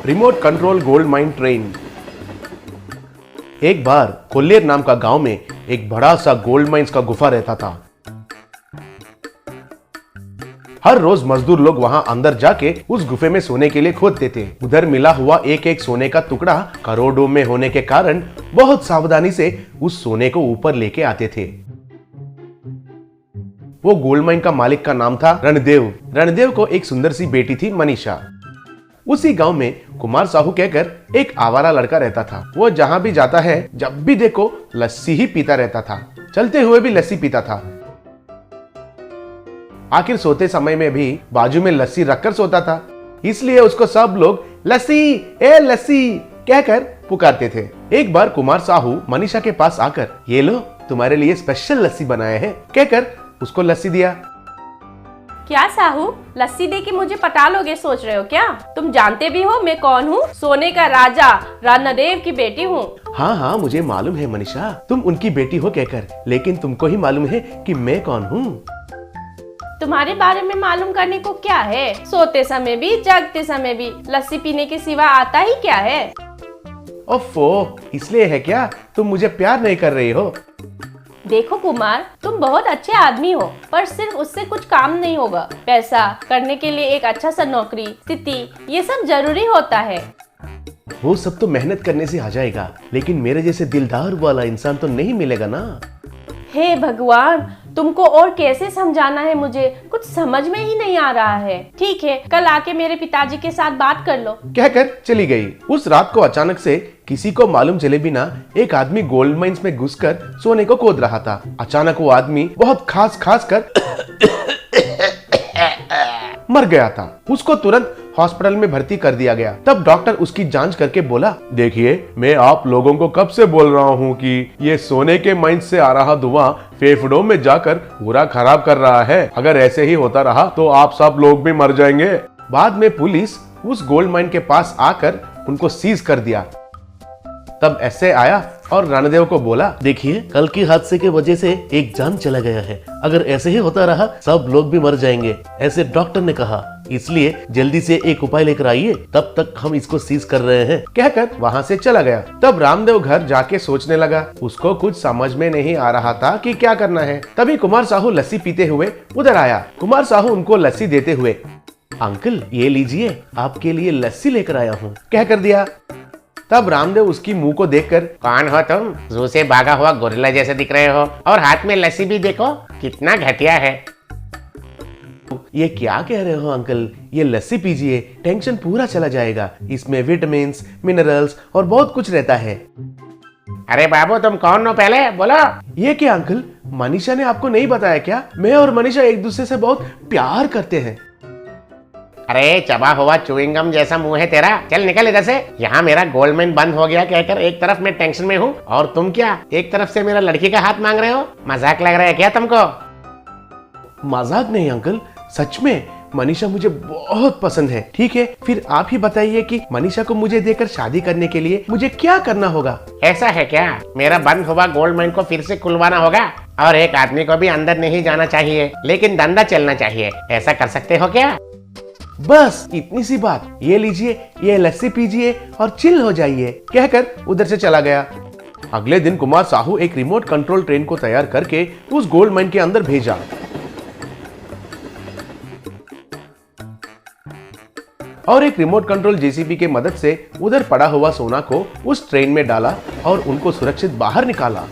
Remote control gold mine train. एक बार कोल्लेर नाम का गांव में एक बड़ा सा गोल्ड माइंस का गुफा रहता था। हर रोज मजदूर लोग वहां अंदर जाके उस गुफे में सोने के लिए खोदते थे। उधर मिला हुआ एक एक सोने का टुकड़ा करोड़ों में होने के कारण बहुत सावधानी से उस सोने को ऊपर लेके आते थे। वो गोल्ड माइन का मालिक का नाम था रणदेव। रणदेव को एक सुंदर सी बेटी थी मनीषा। उसी गांव में कुमार साहू कहकर एक आवारा लड़का रहता था। वो जहां भी जाता है जब भी देखो लस्सी ही पीता रहता था। चलते हुए भी लस्सी पीता था। आखिर सोते समय में भी बाजू में लस्सी रखकर सोता था, इसलिए उसको सब लोग लस्सी ए लस्सी कहकर पुकारते थे। एक बार कुमार साहू मनीषा के पास आकर ये लो तुम्हारे लिए स्पेशल लस्सी बनाया है कहकर उसको लस्सी दिया। क्या साहू, लस्सी दे के मुझे पटा लोगे सोच रहे हो क्या? तुम जानते भी हो मैं कौन हूँ? सोने का राजा रणदेव की बेटी हूँ। हाँ हाँ मुझे मालूम है मनीषा, तुम उनकी बेटी हो कहकर, लेकिन तुमको ही मालूम है कि मैं कौन हूँ। तुम्हारे बारे में मालूम करने को क्या है? सोते समय भी जागते समय भी लस्सी पीने के सिवा आता ही क्या है? ओफो, इसलिए है क्या तुम मुझे प्यार नहीं कर रही हो? देखो कुमार, तुम बहुत अच्छे आदमी हो, पर सिर्फ उससे कुछ काम नहीं होगा। पैसा करने के लिए एक अच्छा सा नौकरी, स्थिति, ये सब जरूरी होता है। वो सब तो मेहनत करने से आ जाएगा, लेकिन मेरे जैसे दिलदार वाला इंसान तो नहीं मिलेगा ना। हे भगवान, तुमको और कैसे समझाना है मुझे कुछ समझ में ही नहीं आ रहा है। ठीक है, कल आके मेरे पिताजी के साथ बात कर लो कहकर चली गई। उस रात को अचानक से किसी को मालूम चले बिना एक आदमी गोल्ड माइंस में घुसकर सोने को खोद रहा था। अचानक वो आदमी बहुत खास कर मर गया था। उसको तुरंत हॉस्पिटल में भर्ती कर दिया गया। तब डॉक्टर उसकी जांच करके बोला, देखिए मैं आप लोगों को कब से बोल रहा हूँ कि ये सोने के माइंस से आ रहा धुआं फेफड़ों में जाकर पूरा खराब कर रहा है। अगर ऐसे ही होता रहा तो आप सब लोग भी मर जाएंगे। बाद में पुलिस उस गोल्ड माइन के पास आकर उनको सीज कर दिया। तब एसए आया और रणदेव को बोला, देखिए कल के हादसे के वजह से एक जान चला गया है। अगर ऐसे ही होता रहा सब लोग भी मर जाएंगे, ऐसे डॉक्टर ने कहा। इसलिए जल्दी से एक उपाय लेकर आइए, तब तक हम इसको सीज कर रहे हैं कहकर वहाँ से चला गया। तब रामदेव घर जाके सोचने लगा। उसको कुछ समझ में नहीं आ रहा था कि क्या करना है। तभी कुमार साहू लस्सी पीते हुए उधर आया। कुमार साहू उनको लस्सी देते हुए, अंकल ये लीजिए आपके लिए लस्सी लेकर आया हूँ कहकर दिया। तब रामदेव उसकी मुंह को देखकर, कौन हो तुम? जू से भागा हुआ गोरिल्ला जैसे दिख रहे हो, और हाथ में लस्सी भी देखो कितना घटिया है। ये क्या कह रहे हो अंकल? ये लस्सी पीजिए, टेंशन पूरा चला जाएगा। इसमें विटामिन्स, मिनरल्स और बहुत कुछ रहता है। अरे बाबू तुम कौन हो पहले बोलो। ये क्या अंकल, मनीषा ने आपको नहीं बताया क्या? मैं और मनीषा एक दूसरे से बहुत प्यार करते हैं। अरे चबा हुआ च्युइंगम जैसा मुंह है तेरा, चल निकल इधर से। यहाँ मेरा गोल्ड माइन बंद हो गया कहकर एक तरफ मैं टेंशन में हूँ और तुम क्या एक तरफ से मेरा लड़की का हाथ मांग रहे हो? मजाक लग रहा है क्या तुमको? मजाक नहीं अंकल, सच में मनीषा मुझे बहुत पसंद है। ठीक है, फिर आप ही बताइए कि मनीषा को मुझे देकर शादी करने के लिए मुझे क्या करना होगा? ऐसा है क्या? मेरा बंद हुआ गोल्ड माइन को फिर से खुलवाना होगा और एक आदमी को भी अंदर नहीं जाना चाहिए, लेकिन धंधा चलना चाहिए। ऐसा कर सकते हो क्या? बस इतनी सी बात। ये लीजिए, ये लस्सी पीजिए और चिल हो जाइए कहकर उधर से चला गया। अगले दिन कुमार साहू एक रिमोट कंट्रोल ट्रेन को तैयार करके उस गोल्ड माइन के अंदर भेजा। और एक रिमोट कंट्रोल जेसीबी के मदद से उधर पड़ा हुआ सोना को उस ट्रेन में डाला और उनको सुरक्षित बाहर निकाला।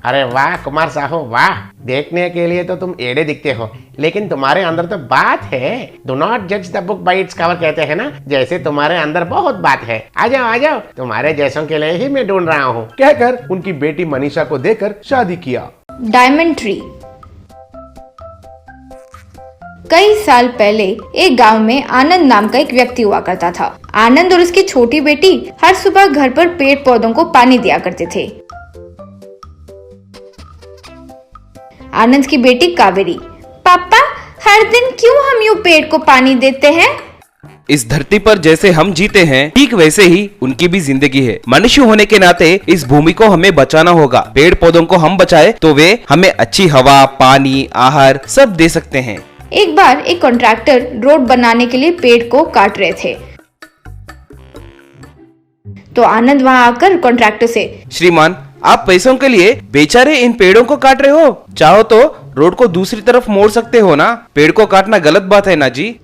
अरे वाह कुमार साहू वाह, देखने के लिए तो तुम एड़े दिखते हो, लेकिन तुम्हारे अंदर तो बात है। डू नॉट जज the book by its cover कहते हैं ना, जैसे तुम्हारे अंदर बहुत बात है। आ जाओ, तुम्हारे जैसों के लिए ही मैं ढूंढ रहा हूँ कहकर उनकी बेटी मनीषा को देकर शादी किया। Diamond tree. कई साल पहले एक गांव में आनंद नाम का एक व्यक्ति हुआ करता था। आनंद और उसकी छोटी बेटी हर सुबह घर पर पेड़ पौधों को पानी दिया करते थे। आनंद की बेटी कावेरी, पापा हर दिन क्यों हम यूं पेड़ को पानी देते हैं? इस धरती पर जैसे हम जीते हैं ठीक वैसे ही उनकी भी जिंदगी है। मनुष्य होने के नाते इस भूमि को हमें बचाना होगा। पेड़ पौधों को हम बचाए तो वे हमें अच्छी हवा, पानी, आहार सब दे सकते हैं। एक बार एक कॉन्ट्रैक्टर रोड बनाने के लिए पेड़ को काट रहे थे, तो आनंद वहां आकर कॉन्ट्रैक्टर से, श्रीमान, आप पैसों के लिए बेचारे इन पेड़ों को काट रहे हो। चाहो तो रोड को दूसरी तरफ मोड़ सकते हो ना। पेड़ को काटना गलत बात है ना जी।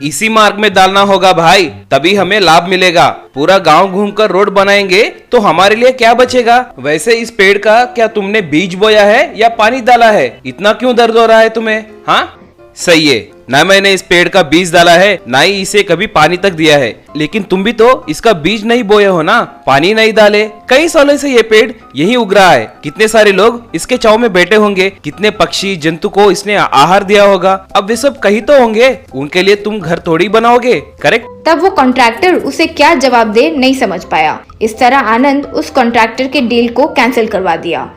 इसी मार्ग में डालना होगा भाई, तभी हमें लाभ मिलेगा। पूरा गांव घूमकर रोड बनाएंगे तो हमारे लिए क्या बचेगा। वैसे इस पेड़ का क्या तुमने बीज बोया है या पानी डाला है? इतना क्यों दर्द हो रहा है तुम्हें? हाँ, सही है ना, मैंने इस पेड़ का बीज डाला है, ना ही इसे कभी पानी तक दिया है। लेकिन तुम भी तो इसका बीज नहीं बोए हो ना, पानी नहीं डाले। कई सालों से ये पेड़ यही उग रहा है। कितने सारे लोग इसके छांव में बैठे होंगे, कितने पक्षी जंतु को इसने आहार दिया होगा। अब वे सब कहीं तो होंगे, उनके लिए तुम घर थोड़ी बनाओगे, करेक्ट? तब वो कॉन्ट्रैक्टर उसे क्या जवाब दे नहीं समझ पाया। इस तरह आनंद उस कॉन्ट्रैक्टर के डील को कैंसिल करवा दिया।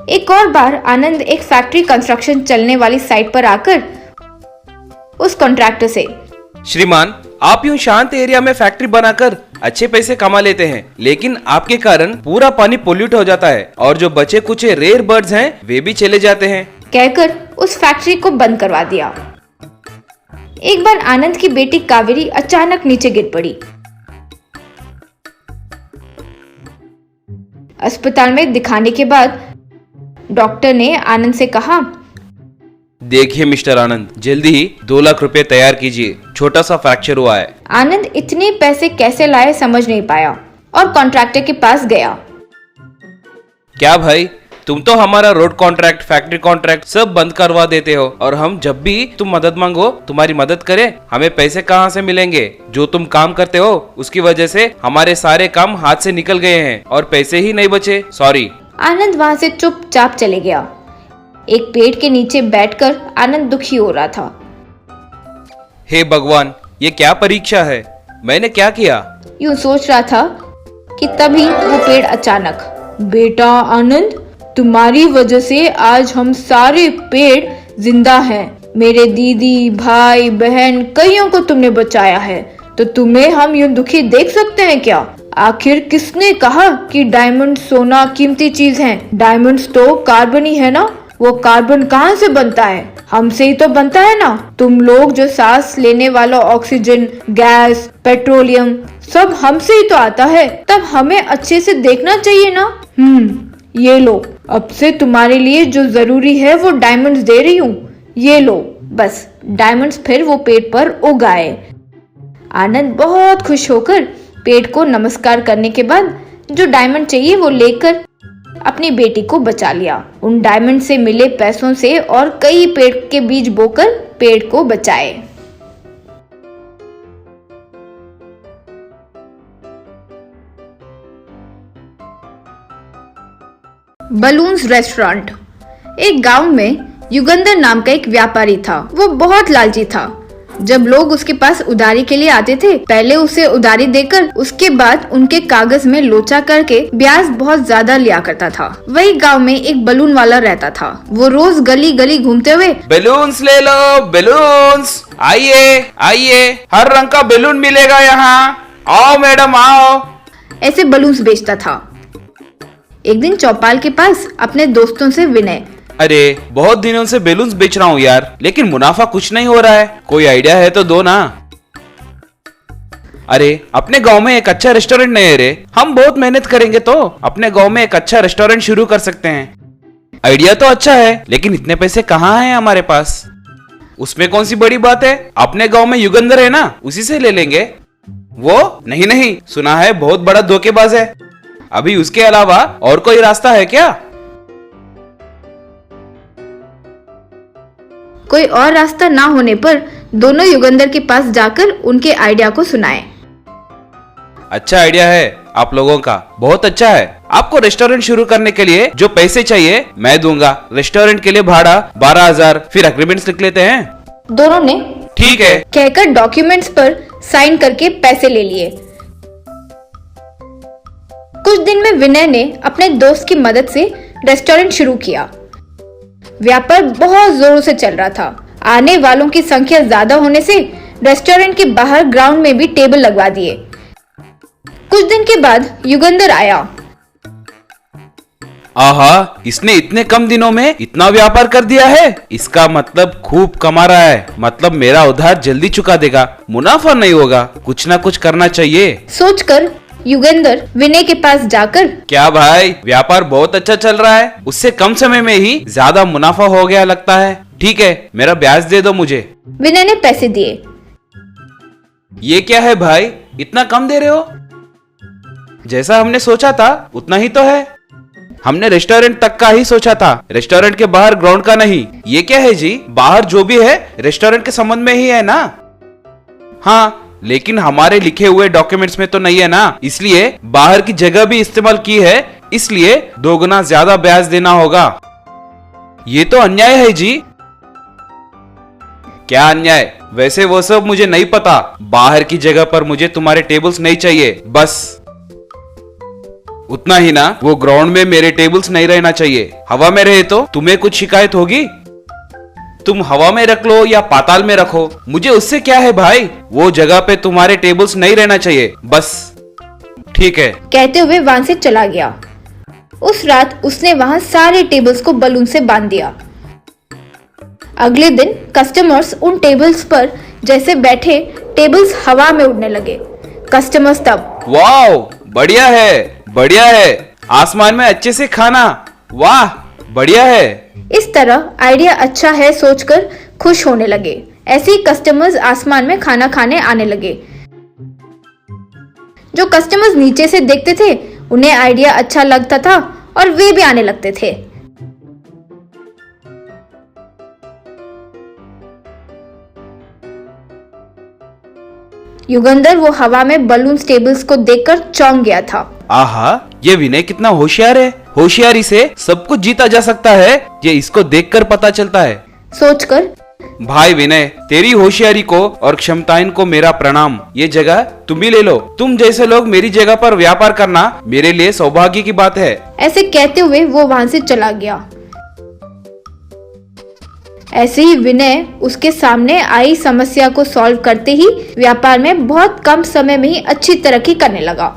एक और बार आनंद एक फैक्ट्री कंस्ट्रक्शन चलने वाली साइट पर आकर उस कॉन्ट्रैक्टर से, श्रीमान, आप यूं शांत एरिया में फैक्ट्री बनाकर अच्छे पैसे कमा लेते हैं, लेकिन आपके कारण पूरा पानी पोल्यूट हो जाता है और जो बचे कुछ रेयर बर्ड्स हैं वे भी चले जाते हैं, कहकर उस फैक्ट्री को बंद करवा दिया। एक बार आनंद की बेटी कावेरी अचानक नीचे गिर पड़ी। अस्पताल में दिखाने के बाद डॉक्टर ने आनंद से कहा, देखिए मिस्टर आनंद, जल्दी ही 2 लाख रुपए तैयार कीजिए, छोटा सा फ्रैक्चर हुआ है। आनंद इतने पैसे कैसे लाए समझ नहीं पाया और कॉन्ट्रैक्टर के पास गया। क्या भाई, तुम तो हमारा रोड कॉन्ट्रैक्ट, फैक्ट्री कॉन्ट्रैक्ट सब बंद करवा देते हो और हम जब भी तुम मदद मांगो तुम्हारी मदद करें, हमें पैसे कहाँ से मिलेंगे? जो तुम काम करते हो उसकी वजह से हमारे सारे काम हाथ से निकल गए हैं और पैसे ही नहीं बचे। सॉरी। आनंद वहां से चुपचाप चले गया। एक पेड़ के नीचे बैठकर आनंद दुखी हो रहा था। हे भगवान, ये क्या परीक्षा है? मैंने क्या किया? यूं सोच रहा था कि तभी वो पेड़ अचानक, बेटा आनंद, तुम्हारी वजह से आज हम सारे पेड़ जिंदा हैं। मेरे दीदी, भाई, बहन, कईयों को तुमने बचाया है, तो तुम्हें हम यूं दुखी देख सकते हैं क्या? आखिर किसने कहा कि डायमंड सोना कीमती चीज है? डायमंड्स तो कार्बन ही है ना। वो कार्बन कहाँ से बनता है? हमसे ही तो बनता है ना। तुम लोग जो सांस लेने वाला ऑक्सीजन, गैस, पेट्रोलियम सब हमसे ही तो आता है। तब हमें अच्छे से देखना चाहिए ना। ये लो, अब से तुम्हारे लिए जो जरूरी है वो डायमंड्स दे रही हूँ। ये लो। बस डायमंड्स फिर वो पेड़ पर उग आए। आनंद बहुत खुश होकर पेड़ को नमस्कार करने के बाद जो डायमंड चाहिए वो लेकर अपनी बेटी को बचा लिया। उन डायमंड से मिले पैसों से और कई पेड़ के बीज बोकर पेड़ को बचाए। Balloons restaurant. एक गांव में युगंधर नाम का एक व्यापारी था। वो बहुत लालची था। जब लोग उसके पास उधारी के लिए आते थे, पहले उसे उधारी देकर उसके बाद उनके कागज में लोचा करके ब्याज बहुत ज्यादा लिया करता था। वही गांव में एक बलून वाला रहता था। वो रोज गली गली घूमते हुए, बैलून्स ले लो, बैलून्स, आइए आइए, हर रंग का बैलून मिलेगा यहाँ, आओ मैडम आओ, ऐसे बलून्स बेचता था। एक दिन चौपाल के पास अपने दोस्तों से विनय, अरे बहुत दिनों से बैलून्स बेच रहा हूँ यार, लेकिन मुनाफा कुछ नहीं हो रहा है, कोई आइडिया है तो दो ना। अरे अपने गांव में एक अच्छा रेस्टोरेंट नहीं है रे, हम बहुत मेहनत करेंगे तो अपने गांव में एक अच्छा रेस्टोरेंट शुरू कर सकते हैं। आइडिया तो अच्छा है, लेकिन इतने पैसे कहाँ हैं हमारे पास? उसमें कौन सी बड़ी बात है, अपने गांव में युगंधर है ना, उसी से ले लेंगे। वो नहीं नहीं, सुना है बहुत बड़ा धोखेबाज है। अभी उसके अलावा और कोई रास्ता है क्या? कोई और रास्ता ना होने पर दोनों युगंधर के पास जाकर उनके आइडिया को सुनाए। अच्छा आइडिया है आप लोगों का, बहुत अच्छा है। आपको रेस्टोरेंट शुरू करने के लिए जो पैसे चाहिए मैं दूंगा। रेस्टोरेंट के लिए भाड़ा 12,000, फिर एग्रीमेंट्स लिख लेते हैं। दोनों ने ठीक है कहकर डॉक्यूमेंट्स पर साइन करके पैसे ले लिए। कुछ दिन में विनय ने अपने दोस्त की मदद से रेस्टोरेंट शुरू किया। व्यापार बहुत जोरों से चल रहा था। आने वालों की संख्या ज्यादा होने से रेस्टोरेंट के बाहर ग्राउंड में भी टेबल लगवा दिए। कुछ दिन के बाद युगंधर आया। आहा, इसने इतने कम दिनों में इतना व्यापार कर दिया है। इसका मतलब खूब कमा रहा है। मतलब मेरा उधार जल्दी चुका देगा, मुनाफा नहीं होगा। कुछ ना कुछ करना चाहिए। सोचकर युगेंद्र विनय के पास जाकर, क्या भाई, व्यापार बहुत अच्छा चल रहा है। उससे कम समय में ही ज्यादा मुनाफा हो गया लगता है। ठीक है, मेरा ब्याज दे दो मुझे। विनय ने पैसे दिए। ये क्या है भाई, इतना कम दे रहे हो? जैसा हमने सोचा था उतना ही तो है। हमने रेस्टोरेंट तक का ही सोचा था, रेस्टोरेंट के बाहर ग्राउंड का नहीं। ये क्या है जी, बाहर जो भी है रेस्टोरेंट के संबंध में ही है ना? हाँ, लेकिन हमारे लिखे हुए डॉक्यूमेंट्स में तो नहीं है ना, इसलिए बाहर की जगह भी इस्तेमाल की है, इसलिए 2 गुना ज्यादा ब्याज देना होगा। ये तो अन्याय है जी। क्या अन्याय? वैसे वो सब मुझे नहीं पता। बाहर की जगह पर मुझे तुम्हारे टेबल्स नहीं चाहिए, बस उतना ही ना। वो ग्राउंड में मेरे टेबल्स नहीं रहना चाहिए। हवा में रहे तो तुम्हें कुछ शिकायत होगी? तुम हवा में रख लो या पाताल में रखो, मुझे उससे क्या है भाई। वो जगह पे तुम्हारे टेबल्स नहीं रहना चाहिए, बस। ठीक है, कहते हुए वहां से चला गया। उस रात उसने वहां सारे टेबल्स को बलून से बांध दिया। अगले दिन कस्टमर्स उन टेबल्स पर जैसे बैठे, टेबल्स हवा में उड़ने लगे। कस्टमर्स तब, वाह, बढ़िया है, बढ़िया है। आसमान में अच्छे से खाना, वाह, बढ़िया है। इस तरह आइडिया अच्छा है सोचकर खुश होने लगे। ऐसे ही कस्टमर्स आसमान में खाना खाने आने लगे। जो कस्टमर्स नीचे से देखते थे उन्हें आइडिया अच्छा लगता था और वे भी आने लगते थे। युगंधर वो हवा में बलून टेबल्स को देखकर चौंक गया था। आहा, ये विनय कितना होशियार है। होशियारी से सब कुछ जीता जा सकता है, ये इसको देखकर पता चलता है। सोचकर, भाई विनय, तेरी होशियारी को और क्षमताएं को मेरा प्रणाम। ये जगह तुम भी ले लो। तुम जैसे लोग मेरी जगह पर व्यापार करना मेरे लिए सौभाग्य की बात है। ऐसे कहते हुए वो वहां से चला गया। ऐसे ही विनय उसके सामने आई समस्या को सॉल्व करते ही व्यापार में बहुत कम समय में ही अच्छी तरक्की करने लगा।